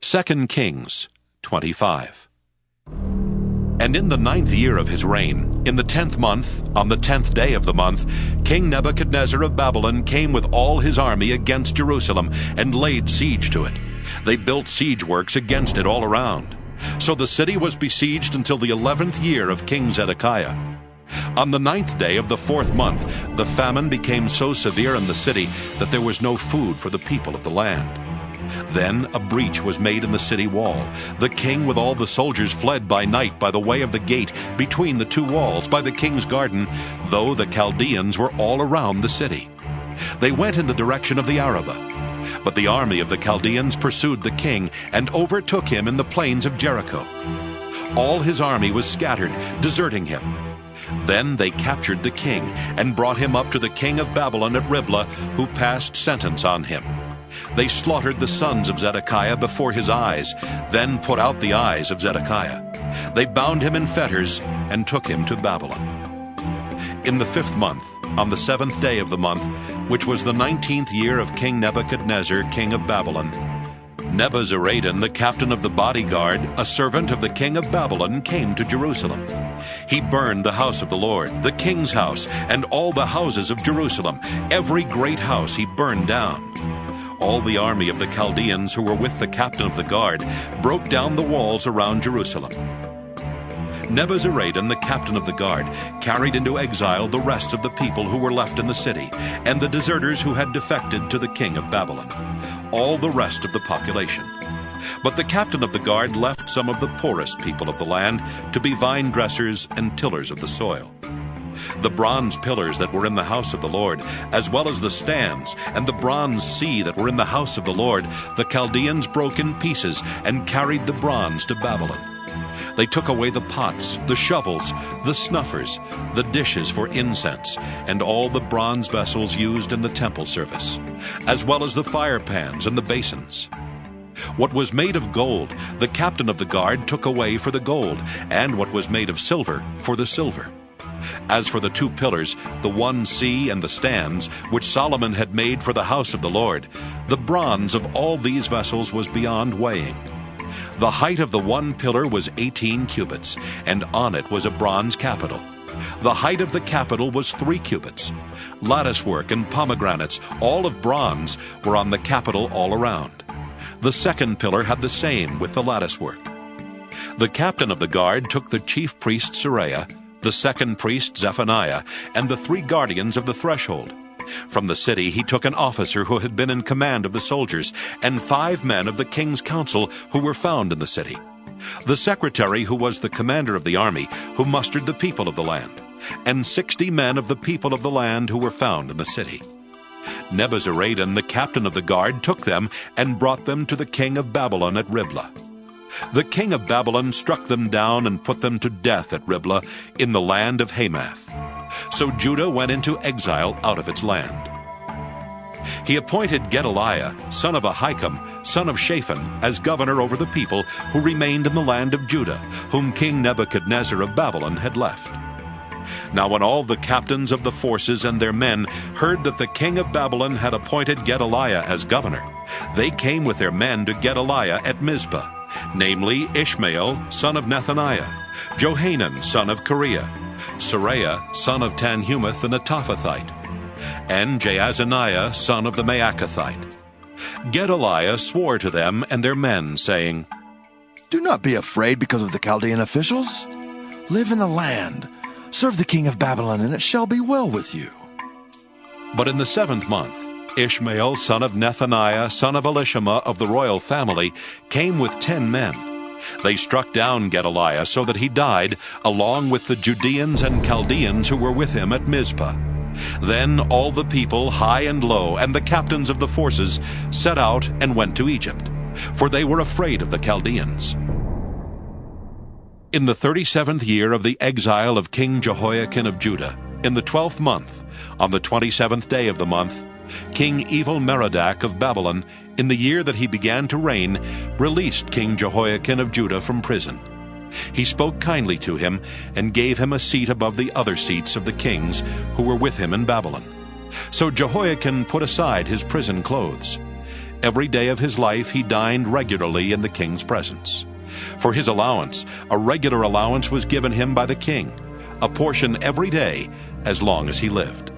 2 Kings 25. And in the 9th year of his reign, in the 10th month, on the 10th day of the month, King Nebuchadnezzar of Babylon came with all his army against Jerusalem and laid siege to it. They built siege works against it all around. So the city was besieged until the 11th year of King Zedekiah. On the 9th day of the 4th month, the famine became so severe in the city that there was no food for the people of the land. Then a breach was made in the city wall. The king with all the soldiers fled by night by the way of the gate between the two walls by the king's garden, though the Chaldeans were all around the city. They went in the direction of the Arabah. But the army of the Chaldeans pursued the king and overtook him in the plains of Jericho. All his army was scattered, deserting him. Then they captured the king and brought him up to the king of Babylon at Riblah, who passed sentence on him. They slaughtered the sons of Zedekiah before his eyes, then put out the eyes of Zedekiah. They bound him in fetters and took him to Babylon. In the 5th month, on the 7th day of the month, which was the 19th year of King Nebuchadnezzar, king of Babylon, Nebuzaradan, the captain of the bodyguard, a servant of the king of Babylon, came to Jerusalem. He burned the house of the Lord, the king's house, and all the houses of Jerusalem. Every great house he burned down. All the army of the Chaldeans who were with the captain of the guard broke down the walls around Jerusalem. Nebuzaradan, the captain of the guard, carried into exile the rest of the people who were left in the city, and the deserters who had defected to the king of Babylon, all the rest of the population. But the captain of the guard left some of the poorest people of the land to be vine dressers and tillers of the soil. The bronze pillars that were in the house of the Lord, as well as the stands, and the bronze sea that were in the house of the Lord, the Chaldeans broke in pieces and carried the bronze to Babylon. They took away the pots, the shovels, the snuffers, the dishes for incense, and all the bronze vessels used in the temple service, as well as the fire pans and the basins. What was made of gold, the captain of the guard took away for the gold, and what was made of silver for the silver. As for the 2 pillars, the one sea and the stands, which Solomon had made for the house of the Lord, the bronze of all these vessels was beyond weighing. The height of the one pillar was 18 cubits, and on it was a bronze capital. The height of the capital was 3 cubits. Latticework and pomegranates, all of bronze, were on the capital all around. The 2nd pillar had the same with the latticework. The captain of the guard took the chief priest Seraiah, the 2nd priest Zephaniah, and the 3 guardians of the threshold. From the city he took an officer who had been in command of the soldiers, and 5 men of the king's council who were found in the city. The secretary who was the commander of the army, who mustered the people of the land, and 60 men of the people of the land who were found in the city. Nebuzaradan, the captain of the guard, took them and brought them to the king of Babylon at Riblah. The king of Babylon struck them down and put them to death at Riblah in the land of Hamath. So Judah went into exile out of its land. He appointed Gedaliah, son of Ahikam, son of Shaphan, as governor over the people who remained in the land of Judah, whom King Nebuchadnezzar of Babylon had left. Now when all the captains of the forces and their men heard that the king of Babylon had appointed Gedaliah as governor, they came with their men to Gedaliah at Mizpah, namely Ishmael, son of Nethaniah, Johanan, son of Kareah, Seraiah, son of Tanhumeth the Netophathite, and Jaazaniah, son of the Maacathite. Gedaliah swore to them and their men, saying, "Do not be afraid because of the Chaldean officials. Live in the land, serve the king of Babylon, and it shall be well with you." But in the 7th month, Ishmael, son of Nethaniah, son of Elishama of the royal family, came with 10 men. They struck down Gedaliah so that he died, along with the Judeans and Chaldeans who were with him at Mizpah. Then all the people, high and low, and the captains of the forces, set out and went to Egypt, for they were afraid of the Chaldeans. In the 37th year of the exile of King Jehoiakim of Judah, in the 12th month, on the 27th day of the month, King Evil-Merodach of Babylon, in the year that he began to reign, released King Jehoiakim of Judah from prison. He spoke kindly to him and gave him a seat above the other seats of the kings who were with him in Babylon. So Jehoiakim put aside his prison clothes. Every day of his life he dined regularly in the king's presence. For his allowance, a regular allowance was given him by the king, a portion every day as long as he lived.